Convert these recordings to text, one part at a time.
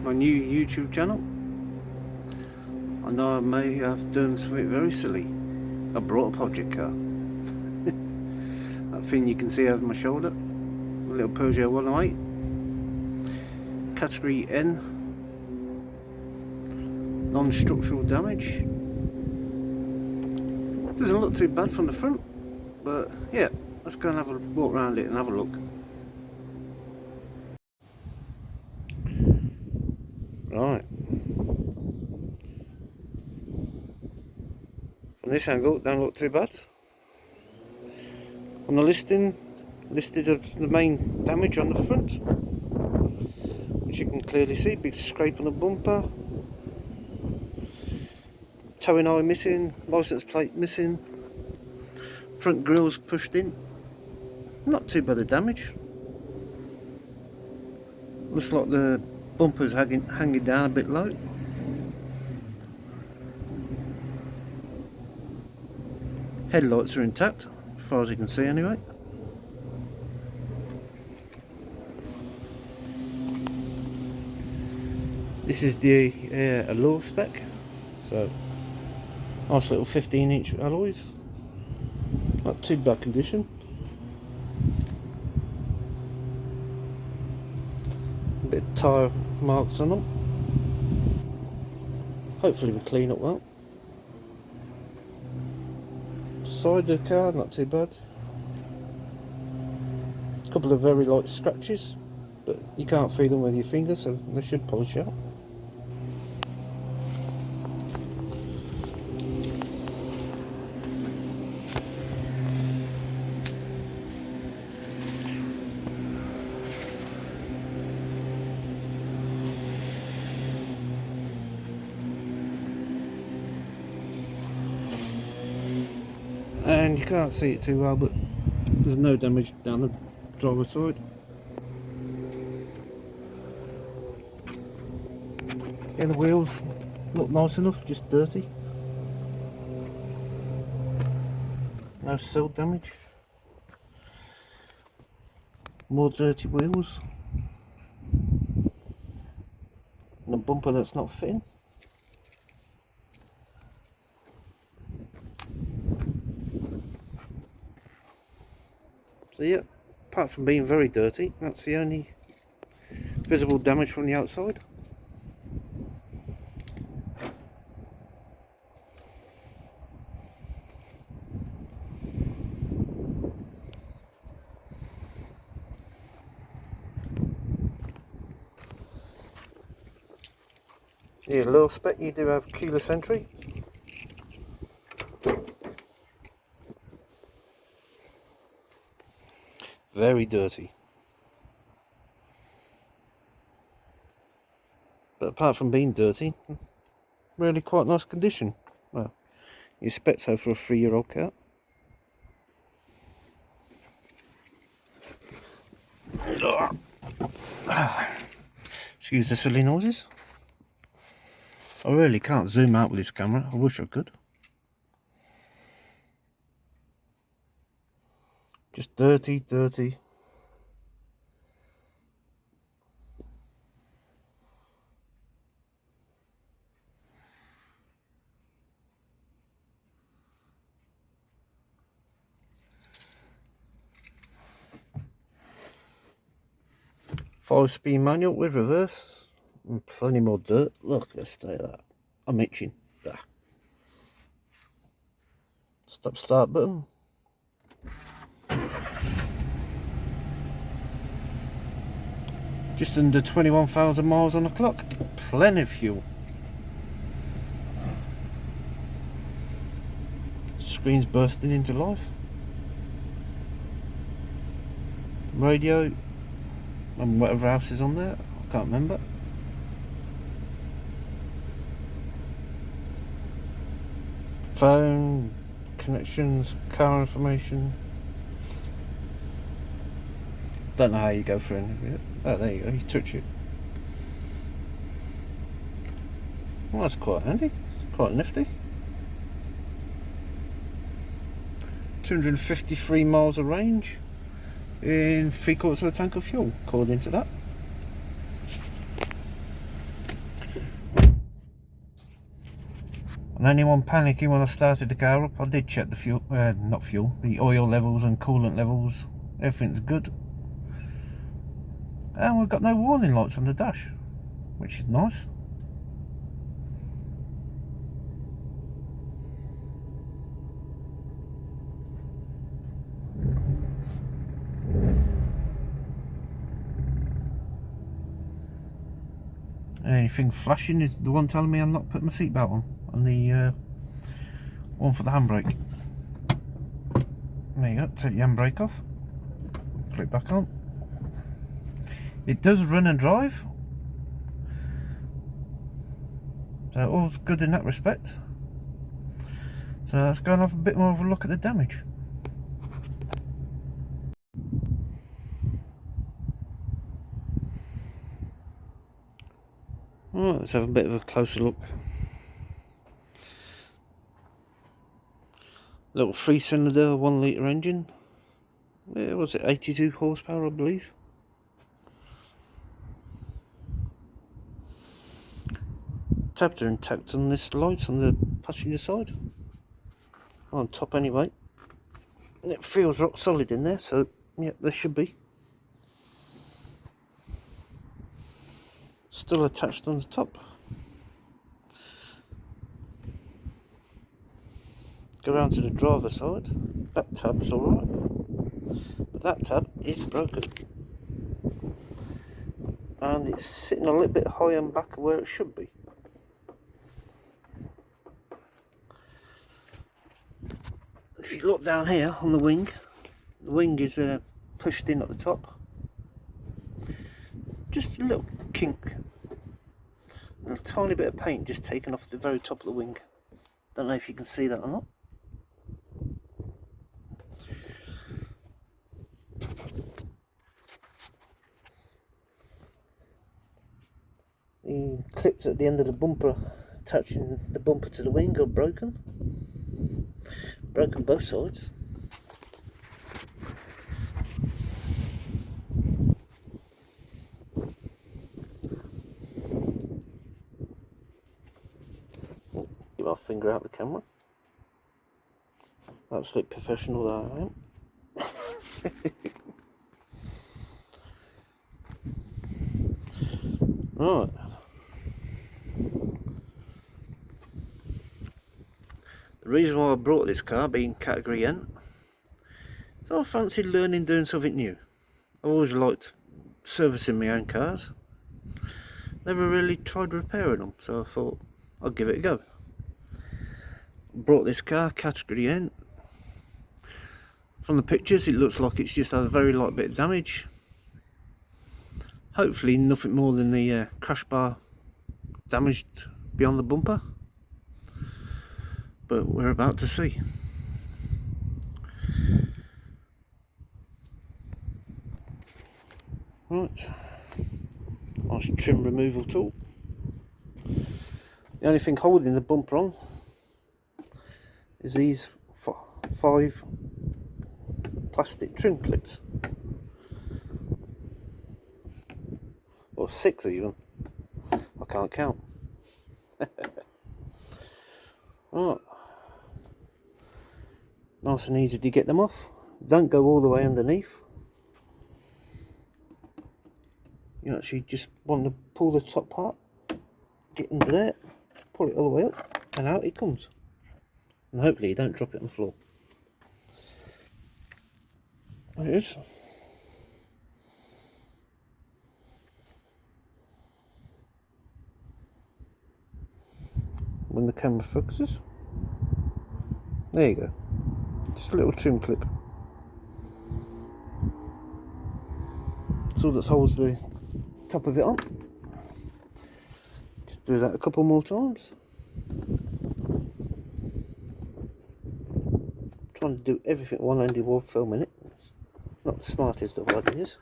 my new YouTube channel. I know I may have done something very silly. I brought a project car. That thing you can see over my shoulder, a little Peugeot 108, category N, non-structural damage. Doesn't look too bad from the front, but yeah, let's go and have a walk around it and have a look. Right, from this angle, don't look too bad. On the listing, listed as the main damage on the front, which you can clearly see, big scrape on the bumper, towing eye missing, license plate missing, front grille's pushed in. Not too bad of damage. Looks like the bumper's hanging down a bit low. Headlights are intact, as far as you can see anyway. This is the allure spec, so nice little 15-inch alloys, not too bad condition. A bit of tyre marks on them. Hopefully we clean up well. Side of the car, not too bad. A couple of very light scratches, but you can't feel them with your fingers, so they should polish out. And you can't see it too well, but there's no damage down the driver's side. Yeah, the wheels look nice enough, just dirty. No sill damage. More dirty wheels. And a bumper that's not fitting. So yeah, apart from being very dirty, that's the only visible damage from the outside. Yeah, low spec, you do have keyless entry. Very dirty. But apart from being dirty, really quite nice condition. Well, you expect so for a 3-year-old car. Excuse the silly noises. I really can't zoom out with this camera. I wish I could. Just dirty, dirty. Five-speed manual with reverse. And plenty more dirt. Look, let's stay at that. I'm itching. Ah. Stop start button. Just under 21,000 miles on the clock. Plenty of fuel. Screen's bursting into life. Radio and whatever else is on there, I can't remember. Phone, connections, car information. Don't know how you go through any of it. Oh, there you go, you touch it. Well, that's quite handy, quite nifty. 253 miles of range in 3/4 of a tank of fuel, according to that. And anyone panicking when I started the car up, I did check the fuel, not fuel, the oil levels and coolant levels. Everything's good. And we've got no warning lights on the dash, which is nice. Anything flashing is the one telling me I'm not putting my seatbelt on the one for the handbrake. There you go, take the handbrake off, put it back on. It does run and drive, so all's good in that respect. So let's go and have a bit more of a look at the damage. Right, let's have a bit of a closer look. Little 3-cylinder 1 litre engine. Where was it? 82 horsepower, I believe. Tabs are intact on this light on the passenger side. On top anyway. And it feels rock solid in there, so yeah, there should be. Still attached on the top. Go around to the driver side. That tab's alright, but that tab is broken. And it's sitting a little bit high and back of where it should be. If you look down here on the wing is pushed in at the top. Just a little kink. And a tiny bit of paint just taken off the very top of the wing. Don't know if you can see that or not. The clips at the end of the bumper attaching the bumper to the wing are broken. Broken both sides. Get my finger out the camera. Absolute professional that I am. Right. The reason why I brought this car, being category N, is I fancied learning doing something new. I've always liked servicing my own cars. Never really tried repairing them, so I thought I'd give it a go. Brought this car, category N. From the pictures it looks like it's just had a very light bit of damage. Hopefully nothing more than the crash bar damaged beyond the bumper. But we're about to see. Right, nice trim removal tool. The only thing holding the bumper on is these 5 plastic trim clips, or 6 even. I can't count. Right, nice and easy to get them off. Don't go all the way underneath. You actually just want to pull the top part, get into there, pull it all the way up, and out it comes. And hopefully you don't drop it on the floor. There it is. When the camera focuses. There you go. Just a little trim clip. So that holds the top of it on. Just do that a couple more times. Trying to do everything one-handed while filming it. It's not the smartest of ideas.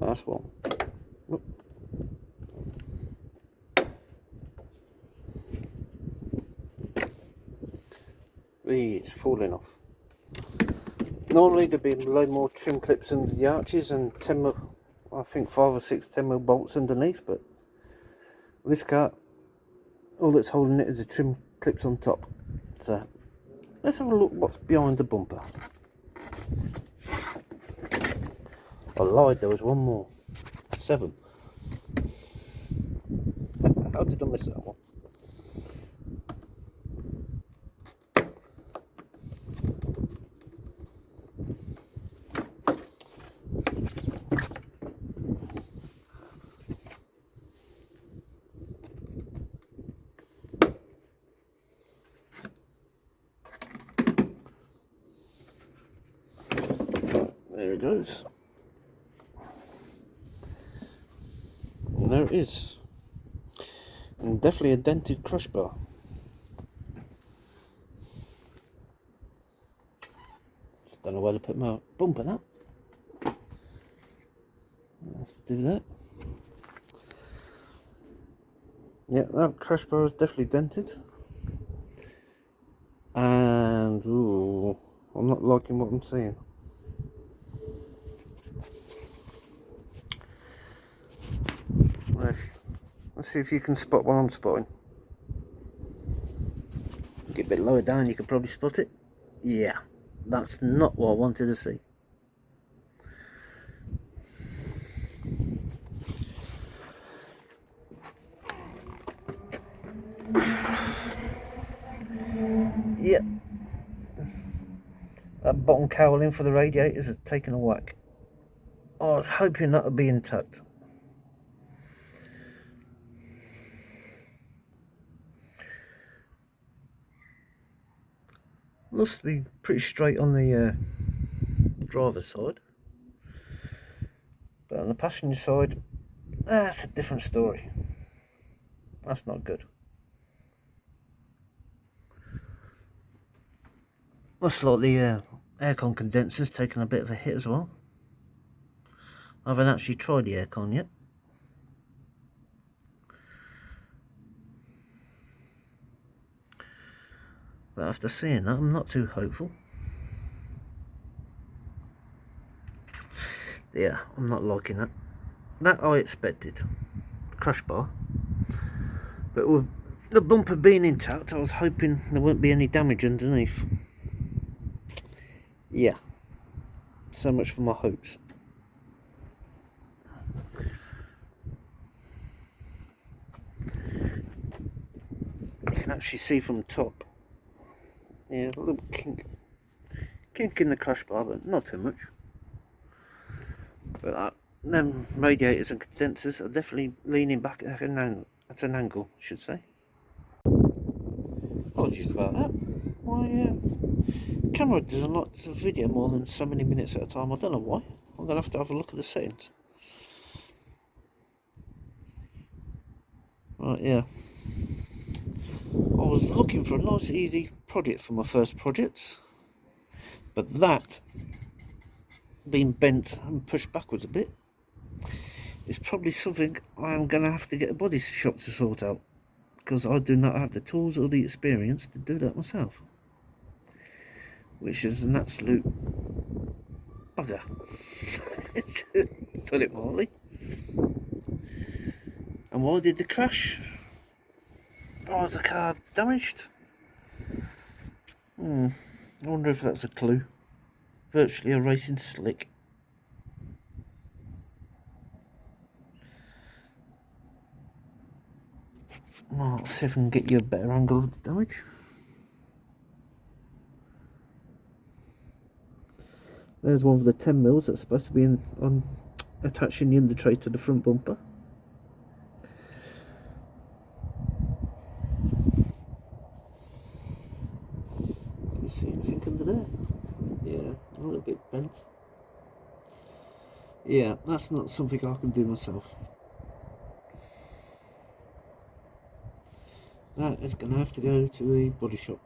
That's one. Oop. It's falling off. Normally there'd be a load more trim clips under the arches and 10mm, I think 5 or 6 10mm bolts underneath, but this car, all that's holding it is the trim clips on top. So let's have a look what's behind the bumper. I lied, there was one more. 7. How did I miss that one? There it goes. And there it is. And definitely a dented crush bar. Just don't know where to put my bumper now. Let's do that. Yeah, that crush bar is definitely dented. And ooh, I'm not liking what I'm seeing. Let's see if you can spot what I'm spotting. Get a bit lower down, you can probably spot it. Yeah, that's not what I wanted to see. Yep. That bottom cowling for the radiators has taken a whack. I was hoping that would be intact. Must be pretty straight on the driver's side, but on the passenger side, that's a different story. That's not good. Looks like the aircon condenser's taken a bit of a hit as well. I haven't actually tried the aircon yet. But after seeing that, I'm not too hopeful. Yeah, I'm not liking that. That I expected. Crush bar. But with the bumper being intact, I was hoping there wouldn't be any damage underneath. Yeah. So much for my hopes. You can actually see from the top. Yeah, a little kink in the crush bar, but not too much. But them radiators and condensers are definitely leaning back at an angle, I should say. Apologies about that. My camera doesn't like to video more than so many minutes at a time. I don't know why. I'm going to have a look at the settings. Right, yeah. I was looking for a nice easy project for my first projects, but that being bent and pushed backwards a bit is probably something I'm going to have to get a body shop to sort out, because I do not have the tools or the experience to do that myself, which is an absolute bugger, to put it mildly. And why did the crash? Oh, was the car damaged? I wonder if that's a clue. Virtually a racing slick. Well, let's see if I can get you a better angle of the damage. There's one of the 10mm that's supposed to be on attaching the under tray to the front bumper. Can you see anything under there? Yeah, a little bit bent. Yeah, that's not something I can do myself. That is going to have to go to a body shop.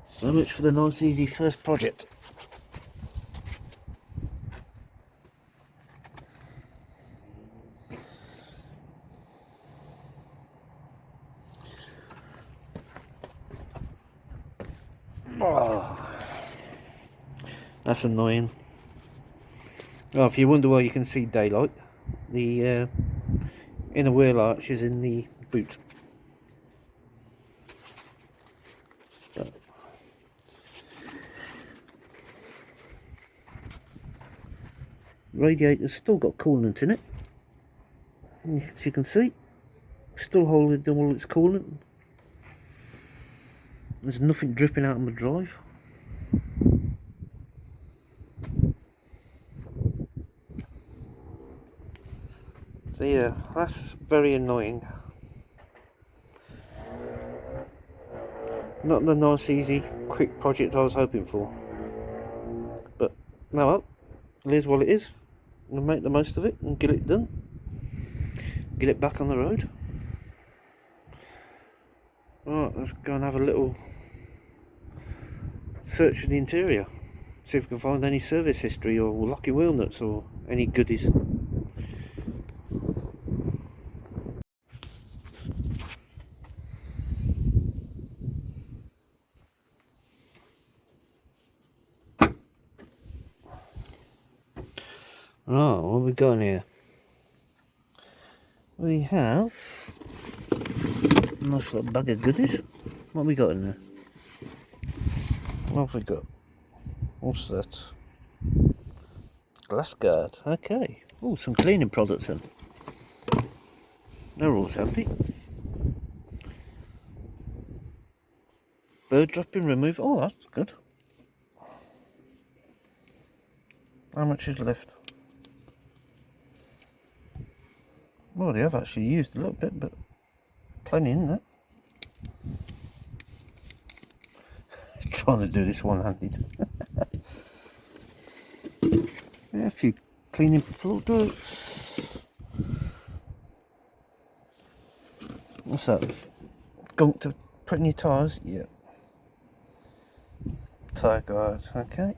So much for the nice easy first project. That's annoying. Oh, if you wonder why you can see daylight, the inner wheel arch is in the boot. But radiator's still got coolant in it, as you can see, still holding all its coolant. There's nothing dripping out of my drive. So yeah, that's very annoying. Not the nice, easy, quick project I was hoping for. But no, well, it is what it is. We'll make the most of it and get it done. Get it back on the road. Right, let's go and have a little search of the interior. See if we can find any service history or lucky wheel nuts or any goodies. Right, what have we got in here? We have a nice little bag of goodies. What have we got in there? What have we got? What's that? Glass guard. Okay. Oh, some cleaning products in. They're all empty. Bird dropping remove. Oh, that's good. How much is left? Well, they have actually used a little bit, but plenty in there. Trying to do this one-handed. Yeah, a few cleaning products. What's that? Gunk to put in your tyres? Yeah. Tyre guard, okay.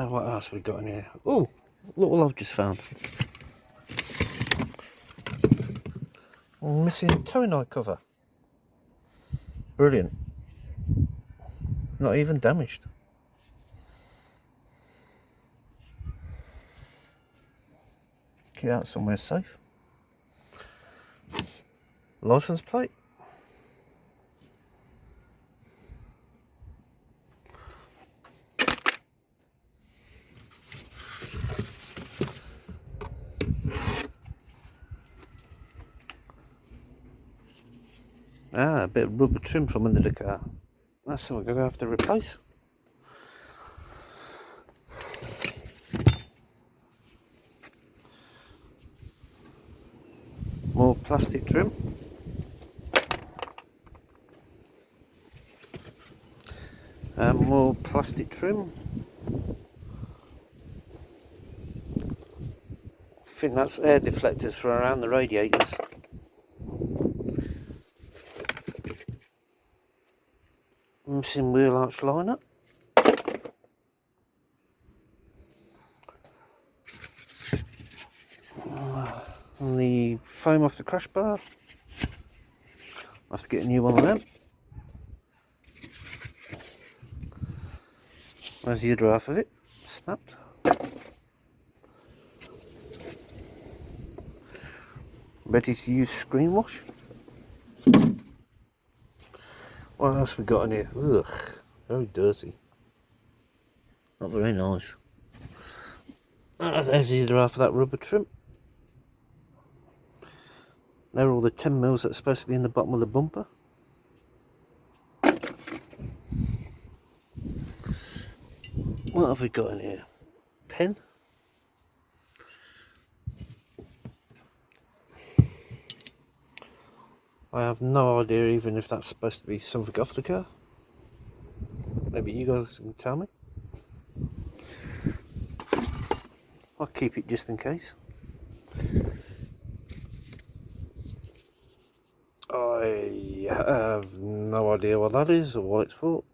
What else we got in here? Oh, look what I've just found. Missing towing eye cover. Brilliant. Not even damaged. Get out somewhere safe. License plate. Ah, a bit of rubber trim from under the car. That's something I'm going to have to replace. More plastic trim. And more plastic trim. I think that's air deflectors for around the radiators. Missing wheel arch liner. And the foam off the crash bar. I'll have to get a new one of them. There's the other half of it, snapped. Ready to use screen wash. What else we got in here? Ugh, very dirty. Not very nice. There's the other half of that rubber trim. There are all the 10 mils that are supposed to be in the bottom of the bumper. What have we got in here? Pen. I have no idea even if that's supposed to be something off the car. Maybe you guys can tell me. I'll keep it just in case. I have no idea what that is or what it's for.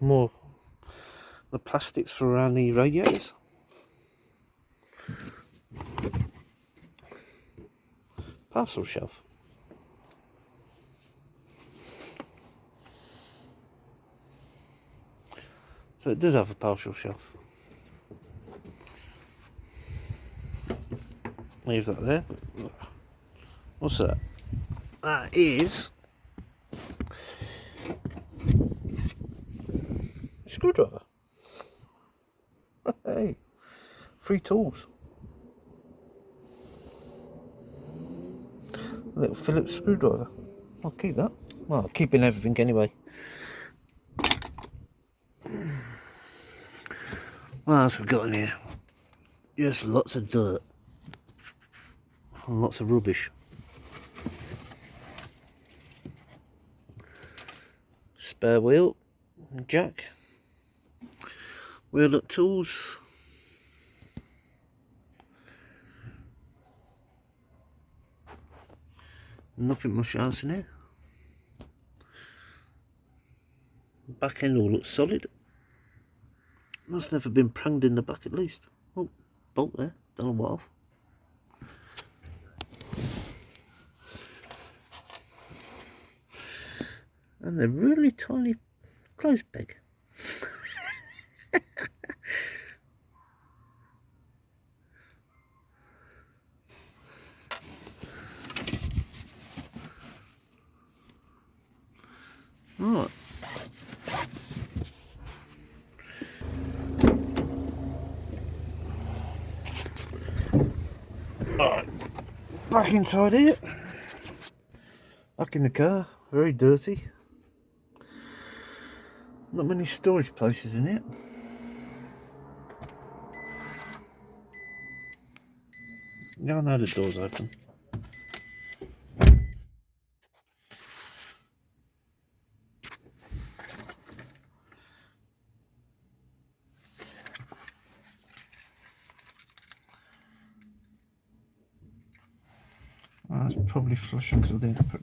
More the plastics for around the radiators. Parcel shelf. So it does have a parcel shelf. Leave that there. What's that? That is a screwdriver. Hey, free tools. A little Phillips screwdriver. I'll keep that. Well, I'm keeping everything anyway. What else have we got in here? Just lots of dirt. And lots of rubbish. Spare wheel. Jack. Wheel up tools. Nothing much else in here. Back end all looks solid. That's never been pranged in the back at least. Oh, bolt there. Don't know what off. And they're really tiny clothes peg. Right. Alright. Back inside here. Back in the car. Very dirty. Not many storage places in it. Yeah, I know the door's open. Oh, that's probably flushing because I didn't put.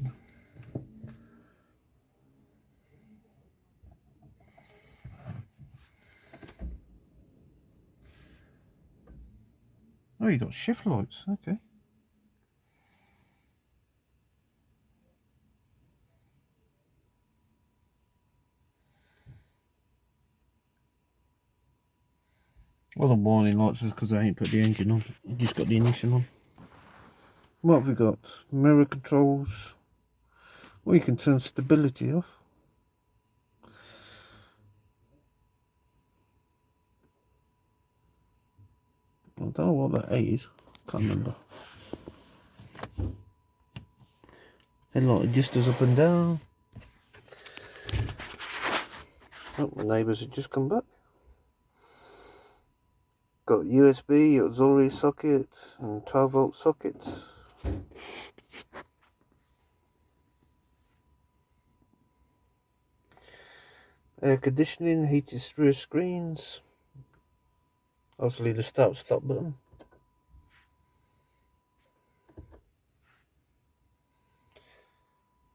Oh, you got shift lights. Okay. Well, the warning lights is because I ain't put the engine on. I just got the ignition on. What have we got? Mirror controls. Well, you can turn stability off. I don't know what that is. Can't remember. Headlight adjusters up and down. Oh, my neighbours have just come back. Got USB, auxiliary socket, and 12-volt sockets. Air conditioning, heated rear screens. Obviously the start-stop button.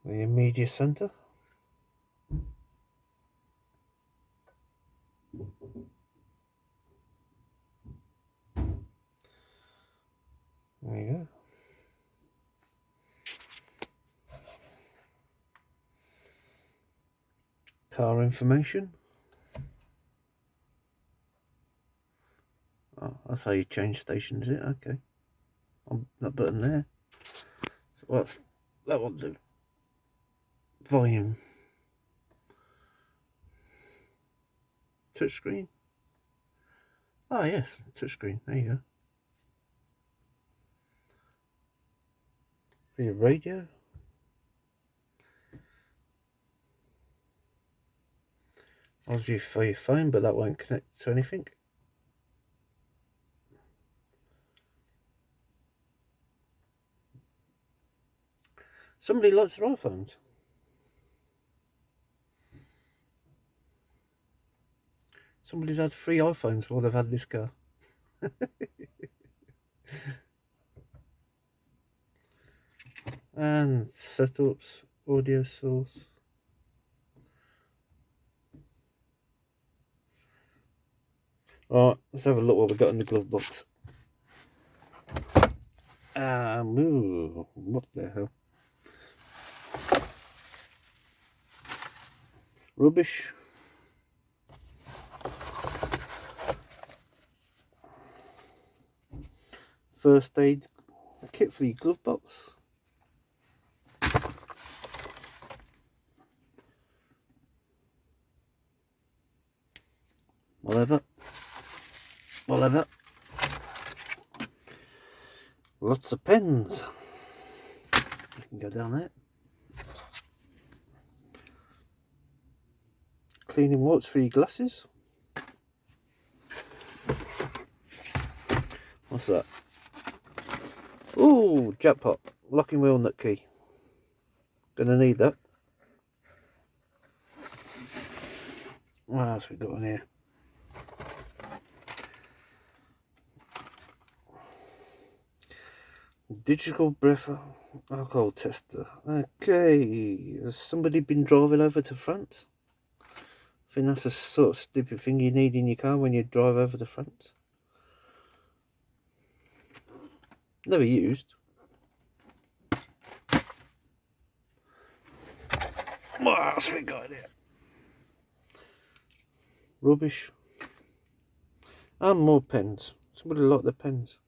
The media center. There you go. Car information. Oh, that's how you change stations, is it? Okay. On that button there. So what's that one do? Volume. Touchscreen. Ah, yes, touchscreen. There you go. For your radio. Obviously for your phone, but that won't connect to anything. Somebody likes their iPhones. Somebody's had 3 iPhones while they've had this car. And setups, audio source. Alright, let's have a look what we got in the glove box. Ooh, what the hell? Rubbish. First aid kit for your glove box. Whatever. Lots of pens. You can go down there. Cleaning wipes for your glasses. What's that? Ooh, jackpot. Locking wheel nut key. Gonna need that. What else we got in here? Digital breath alcohol tester. Okay, has somebody been driving over to France? I think that's the sort of stupid thing you need in your car when you drive over to France. Never used. What else we got here? Rubbish. And more pens. Somebody like the pens.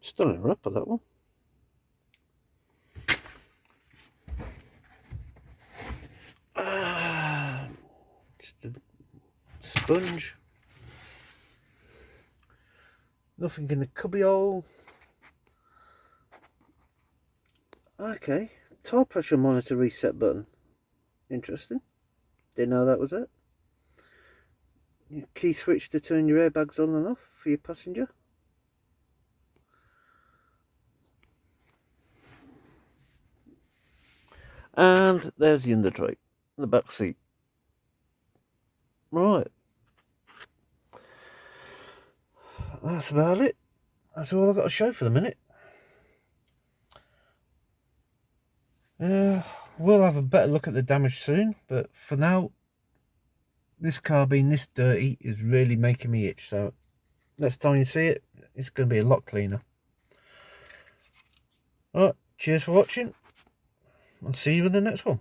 Still in a wrapper, that one. Just a sponge. Nothing in the cubbyhole. Okay. Tire pressure monitor reset button. Interesting. Didn't know that was it. Your key switch to turn your airbags on and off for your passenger. And there's the under tray, the back seat. Right. That's about it. That's all I've got to show for the minute. We'll have a better look at the damage soon, but for now, this car being this dirty is really making me itch. So next time you see it, it's going to be a lot cleaner. Alright, cheers for watching. I'll see you in the next one.